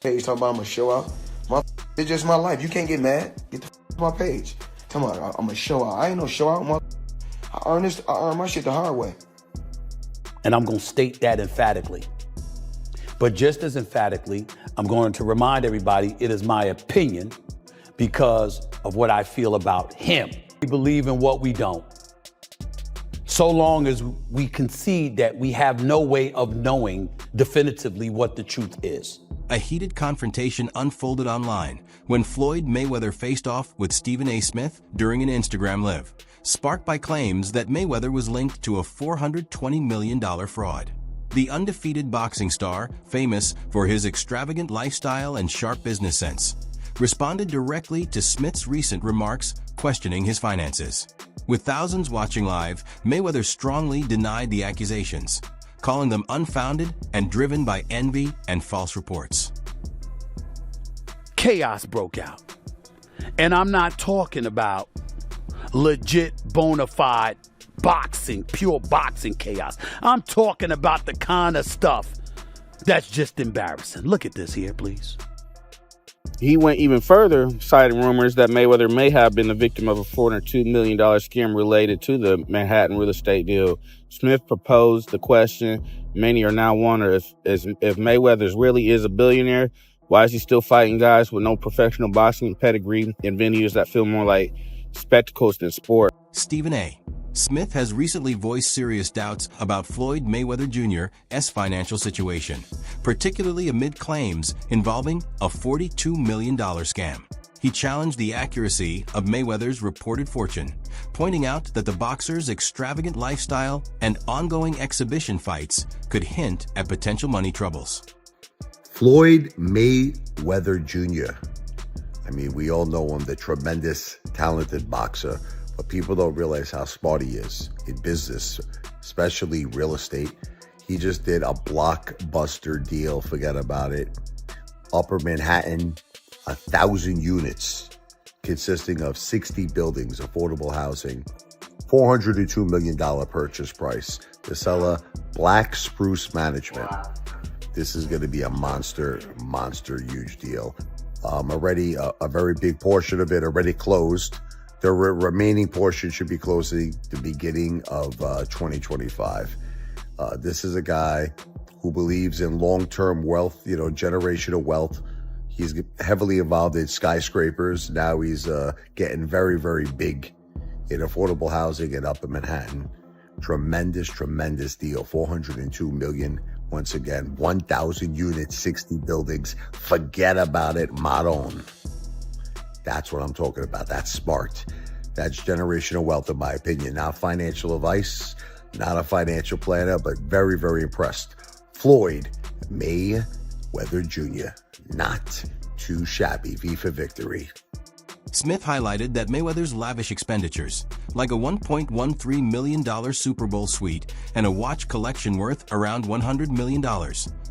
page talking about I'm gonna show out. It's just my life. You can't get mad. Get the off my page. Tell me I'm gonna show out. I ain't no show out. I earn my shit the hard way. And I'm gonna state that emphatically. But just as emphatically, I'm going to remind everybody it is my opinion because of what I feel about him. We believe in what we don't. So long as we concede that we have no way of knowing definitively what the truth is. A heated confrontation unfolded online when Floyd Mayweather faced off with Stephen A. Smith during an Instagram live, sparked by claims that Mayweather was linked to a $420 million fraud. The undefeated boxing star, famous for his extravagant lifestyle and sharp business sense, responded directly to Smith's recent remarks questioning his finances. With thousands watching live, Mayweather strongly denied the accusations, calling them unfounded and driven by envy and false reports. Chaos broke out. And I'm not talking about legit, bona fide boxing, pure boxing chaos. I'm talking about the kind of stuff that's just embarrassing. Look at this here, please. He went even further, citing rumors that Mayweather may have been the victim of a $402 million scam related to the Manhattan real estate deal. Smith proposed the question many are now wondering if Mayweather really is a billionaire. Why is he still fighting guys with no professional boxing pedigree in venues that feel more like spectacles than sport? Stephen A. Smith has recently voiced serious doubts about Floyd Mayweather Jr.'s financial situation, particularly amid claims involving a $42 million scam. He challenged the accuracy of Mayweather's reported fortune, pointing out that the boxer's extravagant lifestyle and ongoing exhibition fights could hint at potential money troubles. Floyd Mayweather Jr. I mean, we all know him, the tremendous, talented boxer. But people don't realize how smart he is in business, especially real estate. He just did a blockbuster deal, forget about it. Upper Manhattan, 1,000 units, consisting of 60 buildings, affordable housing, $402 million purchase price. The seller, Black Spruce Management. This is going to be a monster, huge deal. Already a very big portion of it already closed. The remaining portion should be closing the beginning of 2025. This is a guy who believes in long-term wealth, generational wealth. He's heavily involved in skyscrapers. Now he's getting very, very big in affordable housing in Upper Manhattan. Tremendous deal. $402 million. Once again, 1,000 units, 60 buildings. Forget about it, Maron. That's what I'm talking about. That's smart. That's generational wealth, in my opinion. Not financial advice, not a financial planner, but very, very impressed. Floyd Mayweather Jr. Not too shabby. V for victory. Smith highlighted that Mayweather's lavish expenditures, like a $1.13 million Super Bowl suite and a watch collection worth around $100 million,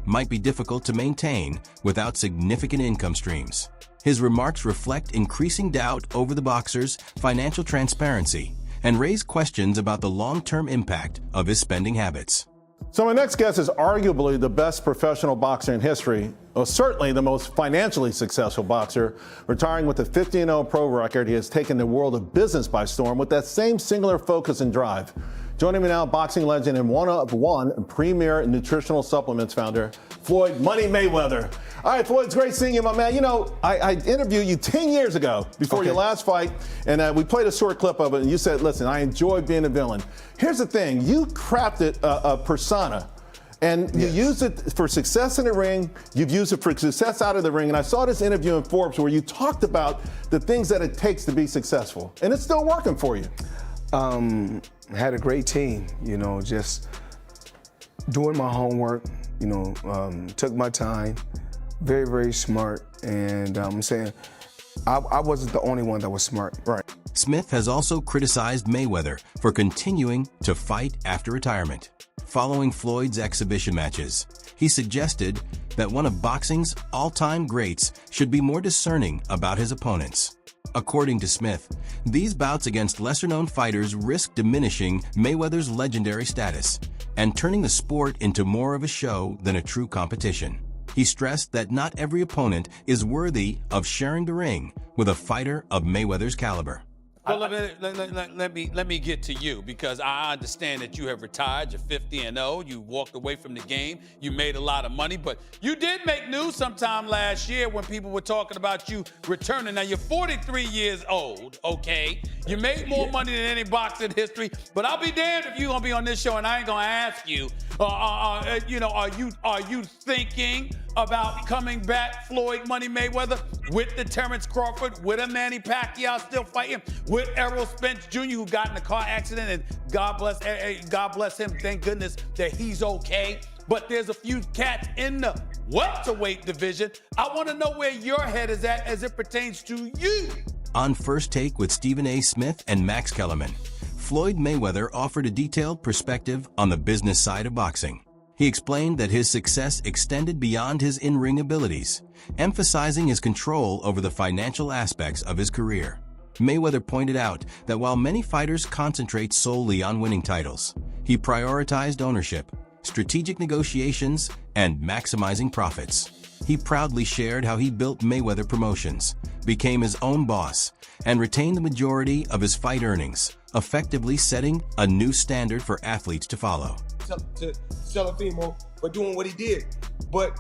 might be difficult to maintain without significant income streams. His remarks reflect increasing doubt over the boxer's financial transparency and raise questions about the long-term impact of his spending habits. So my next guest is arguably the best professional boxer in history, or certainly the most financially successful boxer. Retiring with a 15-0 pro record, he has taken the world of business by storm with that same singular focus and drive. Joining me now, boxing legend and one premier nutritional supplements founder, Floyd Money Mayweather. All right, Floyd, it's great seeing you, my man. I interviewed you 10 years ago before your last fight, and we played a short clip of it, and you said, listen, I enjoy being a villain. Here's the thing. You crafted a persona, and you used it for success in the ring. You've used it for success out of the ring, and I saw this interview in Forbes where you talked about the things that it takes to be successful, and it's still working for you. Had a great team, just doing my homework, took my time, very, very smart. And I'm saying I wasn't the only one that was smart. Right. Smith has also criticized Mayweather for continuing to fight after retirement. Following Floyd's exhibition matches, he suggested that one of boxing's all-time greats should be more discerning about his opponents. According to Smith, these bouts against lesser-known fighters risk diminishing Mayweather's legendary status and turning the sport into more of a show than a true competition. He stressed that not every opponent is worthy of sharing the ring with a fighter of Mayweather's caliber. Well, let me get to you, because I understand that you have retired. You're 50-0. You walked away from the game. You made a lot of money, but you did make news sometime last year when people were talking about you returning. Now, you're 43 years old, okay? You made more money than any boxer in history, but I'll be damned if you're going to be on this show and I ain't going to ask you, are you thinking about coming back, Floyd Money Mayweather, with the Terrence Crawford, with a Manny Pacquiao still fighting, with Errol Spence Jr., who got in a car accident, and God bless him, thank goodness that he's okay. But there's a few cats in the welterweight division. I want to know where your head is at as it pertains to you. On First Take with Stephen A. Smith and Max Kellerman, Floyd Mayweather offered a detailed perspective on the business side of boxing. He explained that his success extended beyond his in-ring abilities, emphasizing his control over the financial aspects of his career. Mayweather pointed out that while many fighters concentrate solely on winning titles, he prioritized ownership, strategic negotiations, and maximizing profits. He proudly shared how he built Mayweather Promotions, became his own boss, and retained the majority of his fight earnings, effectively setting a new standard for athletes to follow. To Salafimo for doing what he did. But,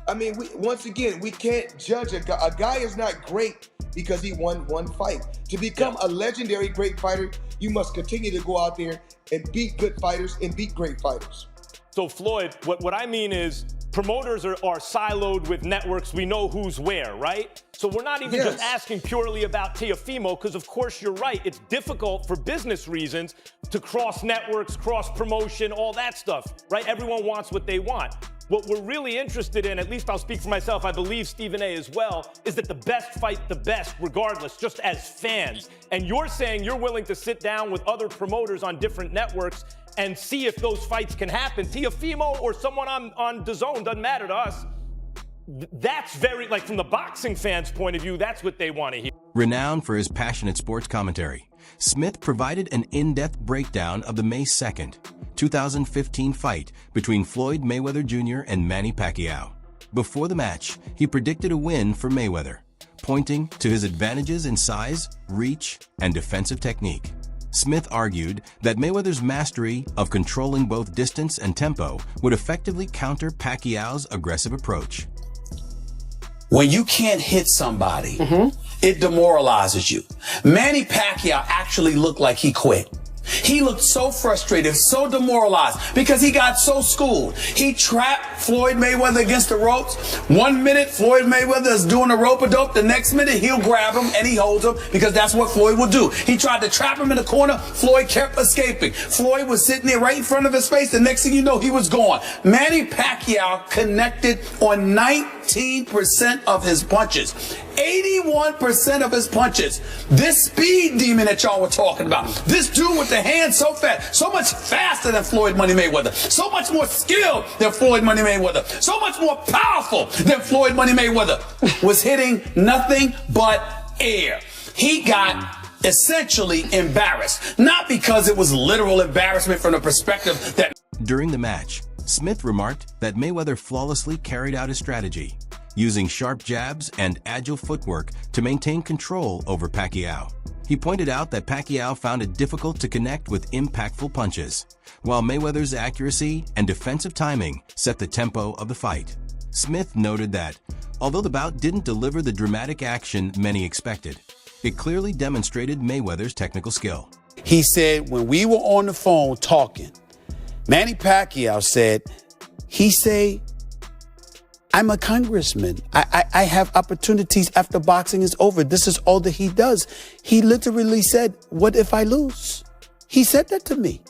I mean, once again, we can't judge a guy. A guy is not great because he won one fight. To become a legendary great fighter, you must continue to go out there and beat good fighters and beat great fighters. So, Floyd, what I mean is promoters are siloed with networks. We know who's where, right? So we're not even just asking purely about Teofimo, because, of course, you're right. It's difficult for business reasons to cross networks, cross promotion, all that stuff, right? Everyone wants what they want. What we're really interested in, at least I'll speak for myself, I believe Stephen A. as well, is that the best fight the best regardless, just as fans. And you're saying you're willing to sit down with other promoters on different networks and see if those fights can happen. Teofimo or someone on DAZN, doesn't matter to us. That's very, like, from the boxing fans' point of view, that's what they want to hear. Renowned for his passionate sports commentary, Smith provided an in-depth breakdown of the May 2nd, 2015 fight between Floyd Mayweather Jr. and Manny Pacquiao. Before the match, he predicted a win for Mayweather, pointing to his advantages in size, reach, and defensive technique. Smith argued that Mayweather's mastery of controlling both distance and tempo would effectively counter Pacquiao's aggressive approach. When you can't hit somebody, it demoralizes you. Manny Pacquiao actually looked like he quit. He looked so frustrated, so demoralized, because he got so schooled. He trapped Floyd Mayweather against the ropes. 1 minute, Floyd Mayweather is doing a rope-a-dope. The next minute, he'll grab him and he holds him, because that's what Floyd will do. He tried to trap him in the corner. Floyd kept escaping. Floyd was sitting there right in front of his face. The next thing you know, he was gone. Manny Pacquiao connected on 19% of his punches. 81% of his punches. This speed demon that y'all were talking about. This dude with the hands so fast, so much faster than Floyd Money Mayweather. So much more skilled than Floyd Money Mayweather. So much more powerful than Floyd Money Mayweather. Was hitting nothing but air. He got essentially embarrassed. Not because it was literal embarrassment from the perspective that... During the match, Smith remarked that Mayweather flawlessly carried out his strategy, using sharp jabs and agile footwork to maintain control over Pacquiao. He pointed out that Pacquiao found it difficult to connect with impactful punches, while Mayweather's accuracy and defensive timing set the tempo of the fight. Smith noted that, although the bout didn't deliver the dramatic action many expected, it clearly demonstrated Mayweather's technical skill. He said when we were on the phone talking, Manny Pacquiao said, I'm a congressman. I have opportunities after boxing is over. This is all that he does. He literally said, what if I lose? He said that to me.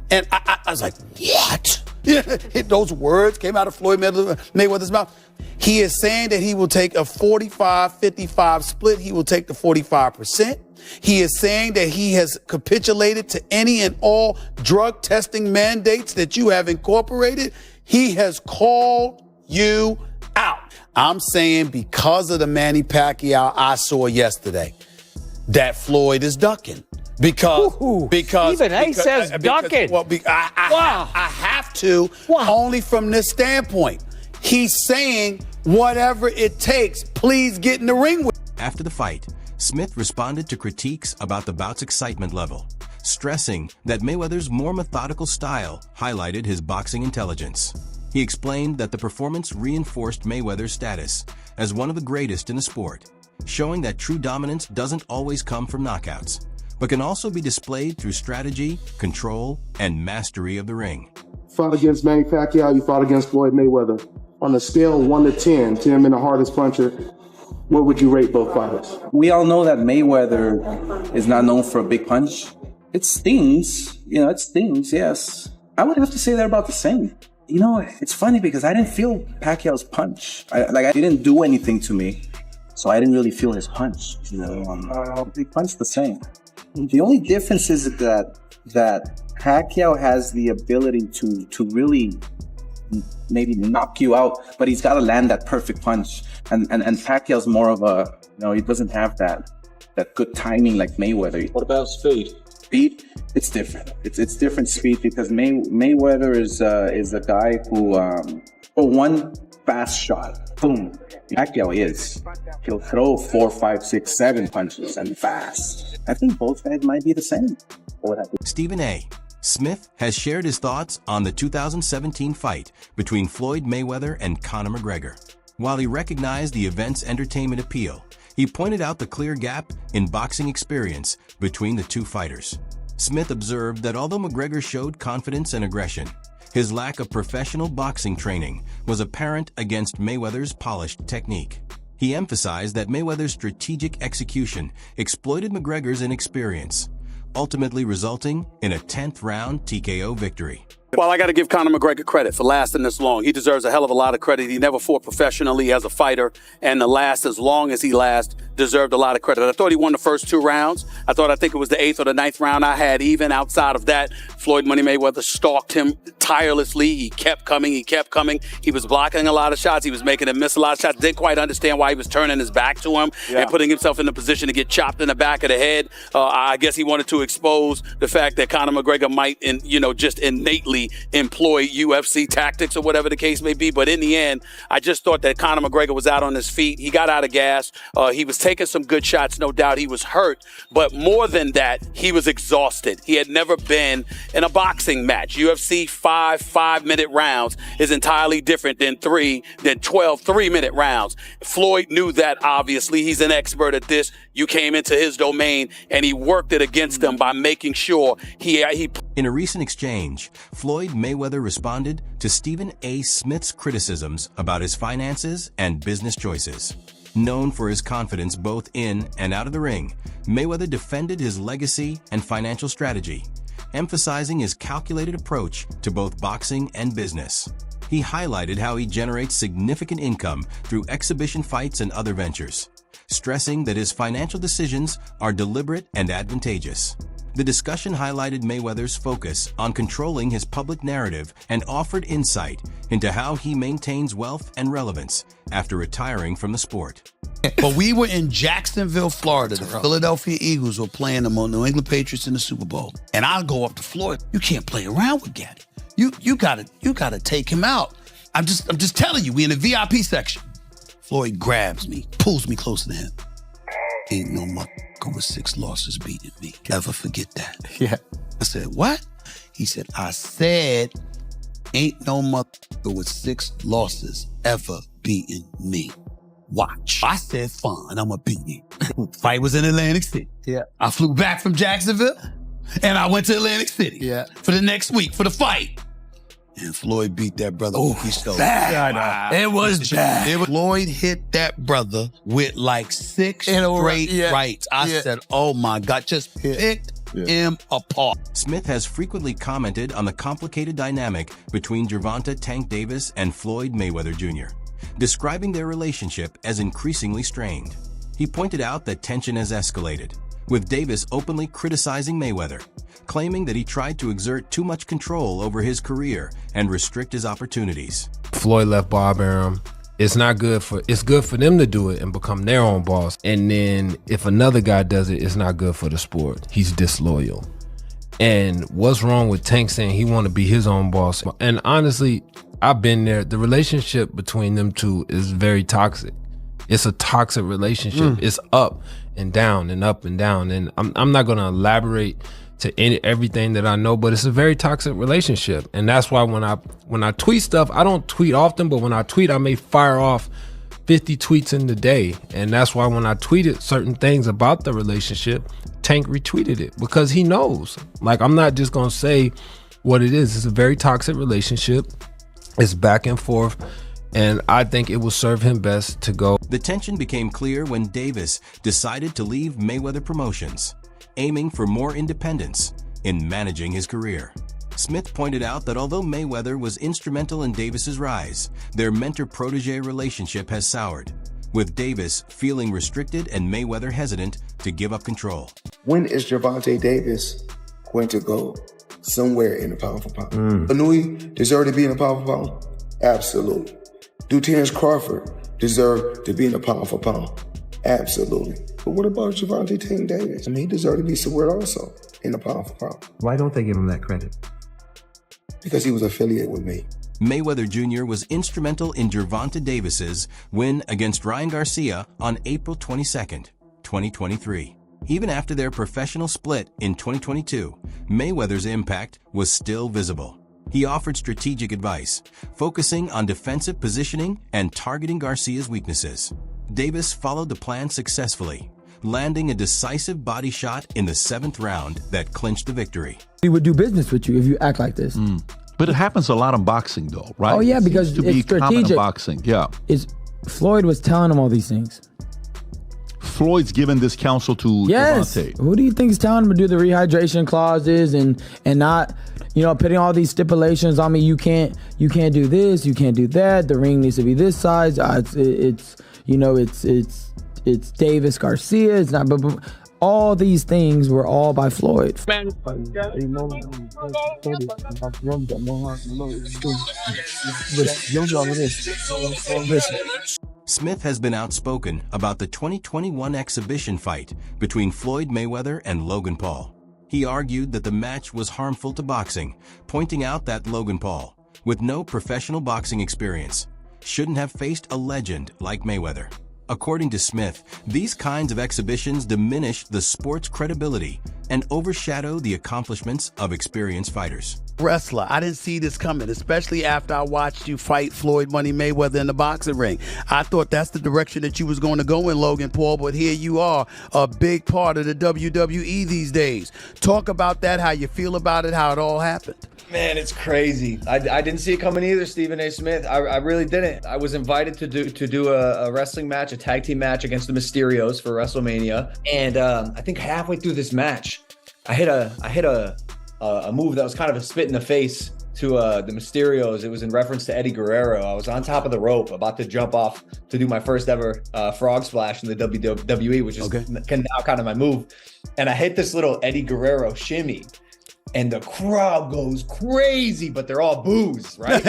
And I was like, what? Those words came out of Floyd Mayweather's mouth. He is saying that he will take a 45-55 split. He will take the 45%. He is saying that he has capitulated to any and all drug testing mandates that you have incorporated. He has called you out. I'm saying because of the Manny Pacquiao I saw yesterday, that Floyd is ducking. Because Stephen A. says ducking. I have to, only from this standpoint. He's saying whatever it takes, please get in the ring with. After the fight, Smith responded to critiques about the bout's excitement level, stressing that Mayweather's more methodical style highlighted his boxing intelligence. He explained that the performance reinforced Mayweather's status as one of the greatest in the sport, showing that true dominance doesn't always come from knockouts, but can also be displayed through strategy, control, and mastery of the ring. Fought against Manny Pacquiao, you fought against Floyd Mayweather. On a scale of 1 to 10, 10 being the hardest puncher, what would you rate both fighters? We all know that Mayweather is not known for a big punch. It stings, it stings, yes. I would have to say they're about the same. It's funny because I didn't feel Pacquiao's punch. I didn't do anything to me, so I didn't really feel his punch. They punched the same. The only difference is that Pacquiao has the ability to really maybe knock you out, but he's got to land that perfect punch. And Pacquiao's more of a, he doesn't have that good timing like Mayweather. What about speed? Speed, it's different. It's different speed because Mayweather is a guy who, for one fast shot, boom. Pacquiao he'll throw 4, 5, 6, 7 punches and fast. I think both guys might be the same. Stephen A. Smith has shared his thoughts on the 2017 fight between Floyd Mayweather and Conor McGregor. While he recognized the event's entertainment appeal, he pointed out the clear gap in boxing experience between the two fighters. Smith observed that although McGregor showed confidence and aggression, his lack of professional boxing training was apparent against Mayweather's polished technique. He emphasized that Mayweather's strategic execution exploited McGregor's inexperience, ultimately resulting in a 10th round TKO victory. Well, I got to give Conor McGregor credit for lasting this long. He deserves a hell of a lot of credit. He never fought professionally as a fighter, and to last as long as he deserved a lot of credit. I thought he won the first 2 rounds. I think it was the 8th or the 9th round I had even. Outside of that, Floyd Money Mayweather stalked him tirelessly. He kept coming. He was blocking a lot of shots. He was making him miss a lot of shots. Didn't quite understand why he was turning his back to him and putting himself in a position to get chopped in the back of the head. I guess he wanted to expose the fact that Conor McGregor might, just innately employ UFC tactics or whatever the case may be. But in the end, I just thought that Conor McGregor was out on his feet. He got out of gas. He was taking some good shots, no doubt. He was hurt. But more than that, he was exhausted. He had never been in a boxing match. UFC 5-minute rounds is entirely different than 12 3-minute rounds. Floyd knew that, obviously. He's an expert at this. You came into his domain, and he worked it against them by making sure he. In a recent exchange, Floyd Mayweather responded to Stephen A. Smith's criticisms about his finances and business choices. Known for his confidence both in and out of the ring, Mayweather defended his legacy and financial strategy, emphasizing his calculated approach to both boxing and business. He highlighted how he generates significant income through exhibition fights and other ventures, stressing that his financial decisions are deliberate and advantageous. The discussion highlighted Mayweather's focus on controlling his public narrative and offered insight into how he maintains wealth and relevance after retiring from the sport. But we were in Jacksonville, Florida. The Philadelphia Eagles were playing the New England Patriots in the Super Bowl. And I'll go up to Floyd. You can't play around with Gaddy. You gotta take him out. I'm just telling you, we in the VIP section. Floyd grabs me, pulls me closer to him. Ain't no motherfucker with 6 losses beating me. Never forget that. Yeah. I said, what? He said, I said, ain't no motherfucker with 6 losses ever beating me. Watch. I said, fine, I'm gonna beat you. Fight was in Atlantic City. Yeah. I flew back from Jacksonville, and I went to Atlantic City for the next week for the fight. And Floyd beat that brother. Oh, he's so bad. It was bad. Floyd hit that brother with like 6 straight rights. I said, oh my God, just picked him apart. Smith has frequently commented on the complicated dynamic between Gervonta Tank Davis and Floyd Mayweather Jr., describing their relationship as increasingly strained. He pointed out that tension has escalated, with Davis openly criticizing Mayweather, claiming that he tried to exert too much control over his career and restrict his opportunities. Floyd left Bob Arum. It's good for them to do it and become their own boss. And then if another guy does it, it's not good for the sport. He's disloyal. And what's wrong with Tank saying he want to be his own boss? And honestly, I've been there. The relationship between them two is very toxic. It's a toxic relationship. It's up and down and up and down. And I'm not going to elaborate to everything that I know, but it's a very toxic relationship. And that's why when I tweet stuff, I don't tweet often, but when I tweet, I may fire off 50 tweets in the day. And that's why when I tweeted certain things about the relationship, Tank retweeted it because he knows. Like, I'm not just gonna say what it is. It's a very toxic relationship. It's back and forth. And I think it will serve him best to go. The tension became clear when Davis decided to leave Mayweather Promotions, aiming for more independence in managing his career. Smith pointed out that although Mayweather was instrumental in Davis's rise, their mentor-protege relationship has soured, with Davis feeling restricted and Mayweather hesitant to give up control. When is Gervonta Davis going to go somewhere in the pound for pound? Anui deserve to be in the pound for pound? Absolutely. Do Terrence Crawford deserve to be in the pound for pound? Absolutely. But what about Gervonta Tank Davis? I mean, he deserved to be somewhere also in the pound for pound. Why don't they give him that credit? Because he was affiliated with me. Mayweather Jr. was instrumental in Gervonta Davis's win against Ryan Garcia on April 22nd, 2023. Even after their professional split in 2022, Mayweather's impact was still visible. He offered strategic advice, focusing on defensive positioning and targeting Garcia's weaknesses. Davis followed the plan successfully, landing a decisive body shot in the 7th round that clinched the victory. He would do business with you if you act like this. But it happens a lot in boxing, though, right? Oh, yeah, because it seems to it's be common in strategic. boxing, yeah. Floyd was telling him all these things. Floyd's given this counsel to Yes. Gervonta. Who do you think is telling him to do the rehydration clauses and not, putting all these stipulations on me? You can't do this, you can't do that. The ring needs to be this size. It's Davis Garcia. It's not. But all these things were all by Floyd. Smith has been outspoken about the 2021 exhibition fight between Floyd Mayweather and Logan Paul. He argued that the match was harmful to boxing, pointing out that Logan Paul, with no professional boxing experience, shouldn't have faced a legend like Mayweather. According to Smith, these kinds of exhibitions diminish the sport's credibility and overshadow the accomplishments of experienced fighters. Wrestler, I didn't see this coming, especially after I watched you fight Floyd Money Mayweather in the boxing ring. I thought that's the direction that you was going to go in, Logan Paul, but here you are, a big part of the WWE these days. Talk about that, how you feel about it, how it all happened. Man, it's crazy. I didn't see it coming either, Stephen A. Smith. I really didn't. I was invited to do a wrestling match, a tag team match against the Mysterios for WrestleMania. And I think halfway through this match, I hit a move that was kind of a spit in the face to the Mysterios. It was in reference to Eddie Guerrero. I was on top of the rope, about to jump off to do my first ever frog splash in the WWE, which is now kind of my move. And I hit this little Eddie Guerrero shimmy. And the crowd goes crazy, but they're all boos, right?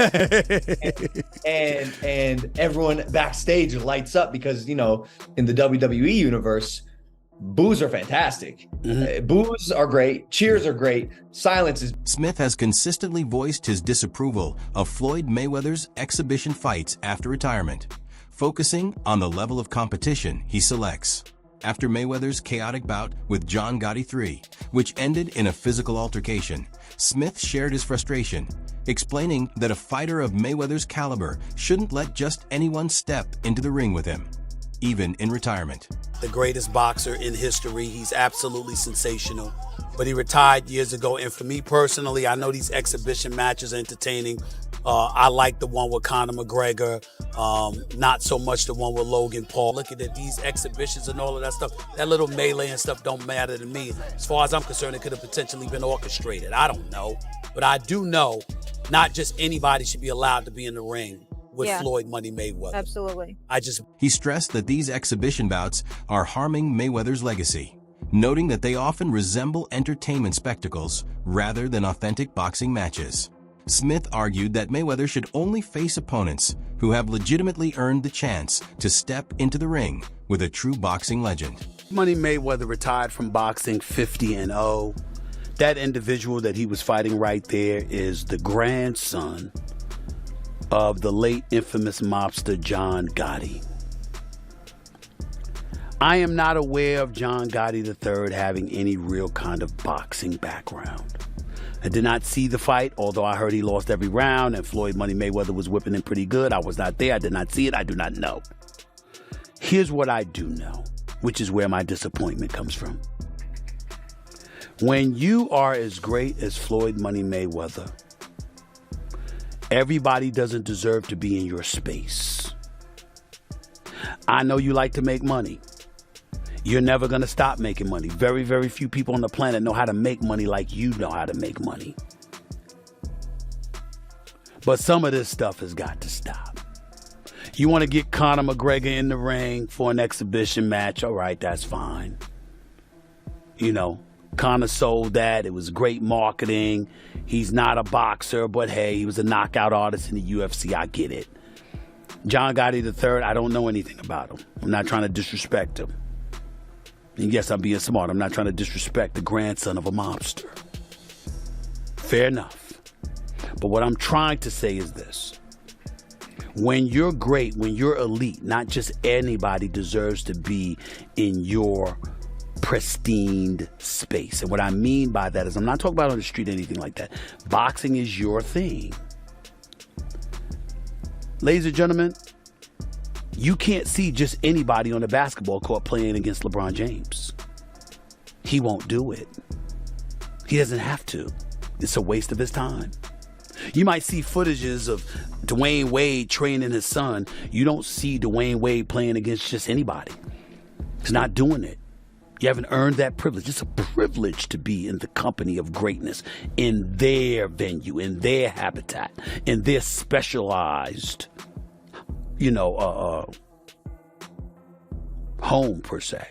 and everyone backstage lights up because, in the WWE universe, boos are fantastic. Boos are great. Cheers are great. Silence is... Smith has consistently voiced his disapproval of Floyd Mayweather's exhibition fights after retirement, focusing on the level of competition he selects. After Mayweather's chaotic bout with John Gotti III, which ended in a physical altercation, Smith shared his frustration, explaining that a fighter of Mayweather's caliber shouldn't let just anyone step into the ring with him, even in retirement. The greatest boxer in history. He's absolutely sensational. But he retired years ago, and for me personally, I know these exhibition matches are entertaining. I like the one with Conor McGregor, not so much the one with Logan Paul. Looking at these exhibitions and all of that stuff, that little melee and stuff don't matter to me. As far as I'm concerned, it could have potentially been orchestrated. I don't know. But I do know not just anybody should be allowed to be in the ring with Floyd Money Mayweather. Absolutely. He stressed that these exhibition bouts are harming Mayweather's legacy, noting that they often resemble entertainment spectacles rather than authentic boxing matches. Smith argued that Mayweather should only face opponents who have legitimately earned the chance to step into the ring with a true boxing legend. Money Mayweather retired from boxing 50-0. That individual that he was fighting right there is the grandson of the late infamous mobster John Gotti. I am not aware of John Gotti III having any real kind of boxing background. I did not see the fight, although I heard he lost every round and Floyd Money Mayweather was whipping him pretty good. I was not there. I did not see it. I do not know. Here's what I do know, which is where my disappointment comes from. When you are as great as Floyd Money Mayweather, everybody doesn't deserve to be in your space. I know you like to make money. You're never going to stop making money. Very, very few people on the planet know how to make money like you know how to make money. But some of this stuff has got to stop. You want to get Conor McGregor in the ring for an exhibition match? All right, that's fine. You know, Conor sold that. It was great marketing. He's not a boxer, but hey, he was a knockout artist in the UFC. I get it. John Gotti III, I don't know anything about him. I'm not trying to disrespect him. And yes, I'm being smart. I'm not trying to disrespect the grandson of a mobster. Fair enough. But what I'm trying to say is this. When you're great, when you're elite, not just anybody deserves to be in your pristine space. And what I mean by that is I'm not talking about on the street or anything like that. Boxing is your thing. Ladies and gentlemen, you can't see just anybody on the basketball court playing against LeBron James. He won't do it. He doesn't have to. It's a waste of his time. You might see footages of Dwayne Wade training his son. You don't see Dwayne Wade playing against just anybody. He's not doing it. You haven't earned that privilege. It's a privilege to be in the company of greatness, in their venue, in their habitat, in their specialized, home, per se.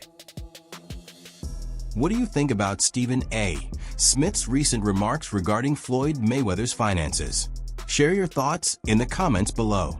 What do you think about Stephen A. Smith's recent remarks regarding Floyd Mayweather's finances? Share your thoughts in the comments below.